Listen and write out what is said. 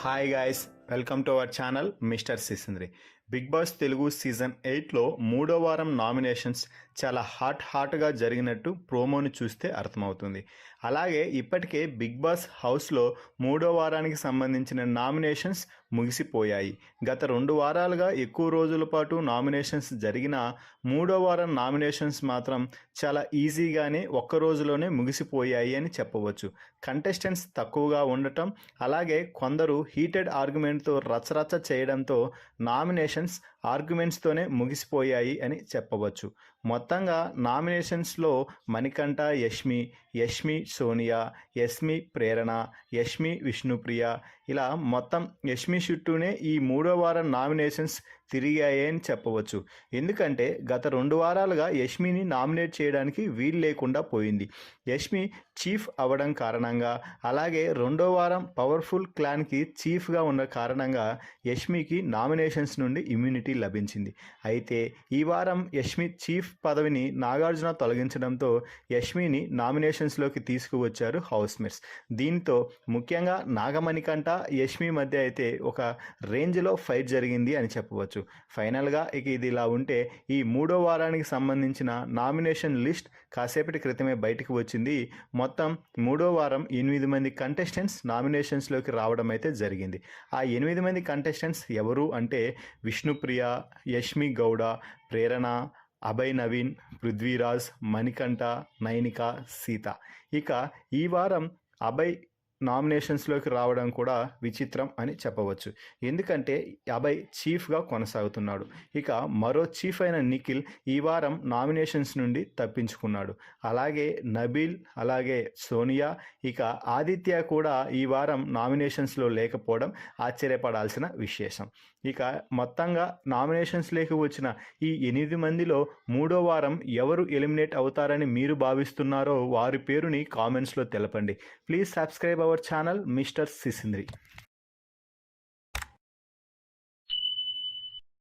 Hi guys, welcome to our channel mister Sisindri. Bigg Boss Telugu season 8లో మూడో వారం nominations చాలా హాట్గా జరిగినట్టు ప్రోమోని చూస్తే అర్థమవుతుంది. అలాగే ఇప్పటికే బిగ్ బాస్ హౌస్లో మూడో వారానికి సంబంధించిన నామినేషన్స్ ముగిసిపోయాయి. గత 2 వారాలుగా ఎక్కువ రోజుల పాటు నామినేషన్స్ జరిగిన మూడో వారం నామినేషన్స్ మాత్రం చాలా ఈజీగానే ఒక్క రోజులోనే ముగిసిపోయాయి అని చెప్పవచ్చు. కంటెస్టెంట్స్ తక్కువగా ఉండటం, అలాగే కొందరు హీటెడ్ ఆర్గ్యుమెంట్తో రచ్చరచ్చ చేయడంతో నామినేషన్స్ ఆర్గ్యుమెంట్స్తోనే ముగిసిపోయాయి అని చెప్పవచ్చు. మొత్తంగా నామినేషన్స్లో మణికంఠ యష్మి సోనియా, యష్మి ప్రేరణ, యష్మి విష్ణుప్రియ, ఇలా మొత్తం యష్మి చుట్టూనే ఈ మూడో వారం నామినేషన్స్ తిరిగాయి అని చెప్పవచ్చు. ఎందుకంటే గత 2 వారాలుగా యష్మిని నామినేట్ చేయడానికి వీలు లేకుండా పోయింది. యష్మి చీఫ్ అవ్వడం కారణంగా, అలాగే 2వ వారం పవర్ఫుల్ క్లాన్కి చీఫ్గా ఉన్న కారణంగా యష్మికి నామినేషన్స్ నుండి ఇమ్యూనిటీ లభించింది. అయితే ఈ వారం యష్మి చీఫ్ పదవిని నాగార్జున తొలగించడంతో యష్మిని నామినేషన్స్లోకి తీసుకువచ్చారు హౌస్మేట్స్. దీంతో ముఖ్యంగా నాగమణికంఠ యష్మి మధ్య అయితే ఒక రేంజ్లో ఫైట్ జరిగింది అని చెప్పవచ్చు. ఫైనల్గా ఇది ఇలా ఉంటే ఈ మూడో వారానికి సంబంధించిన నామినేషన్ లిస్ట్ కాసేపటి క్రితమే బయటకు వచ్చింది. మొత్తం మూడో వారం 8 మంది కంటెస్టెంట్స్ నామినేషన్స్లోకి రావడం అయితే జరిగింది. ఆ 8 మంది కంటెస్టెంట్స్ ఎవరు అంటే విష్ణుప్రియ, యష్మి గౌడ, ప్రేరణ, అభయ్ నవీన్, పృథ్వీరాజ్, మణికంఠ, నైనిక, సీత. ఇక ఈ వారం అభయ్ నామినేషన్స్లోకి రావడం కూడా విచిత్రం అని చెప్పవచ్చు. ఎందుకంటే అభయ్ చీఫ్గా కొనసాగుతున్నాడు. ఇక మరో చీఫ్ అయిన నిఖిల్ ఈ వారం నామినేషన్స్ నుండి తప్పించుకున్నాడు. అలాగే నబీల్, అలాగే సోనియా, ఇక ఆదిత్య కూడా ఈ వారం నామినేషన్స్లో లేకపోవడం ఆశ్చర్యపడాల్సిన విశేషం. ఇక మొత్తంగా నామినేషన్స్లోకి వచ్చిన ఈ 8 మందిలో మూడో వారం ఎవరు ఎలిమినేట్ అవుతారని మీరు భావిస్తున్నారో వారి పేరుని కామెంట్స్లో తెలపండి. Please subscribe our channel mister సిసింద్రి.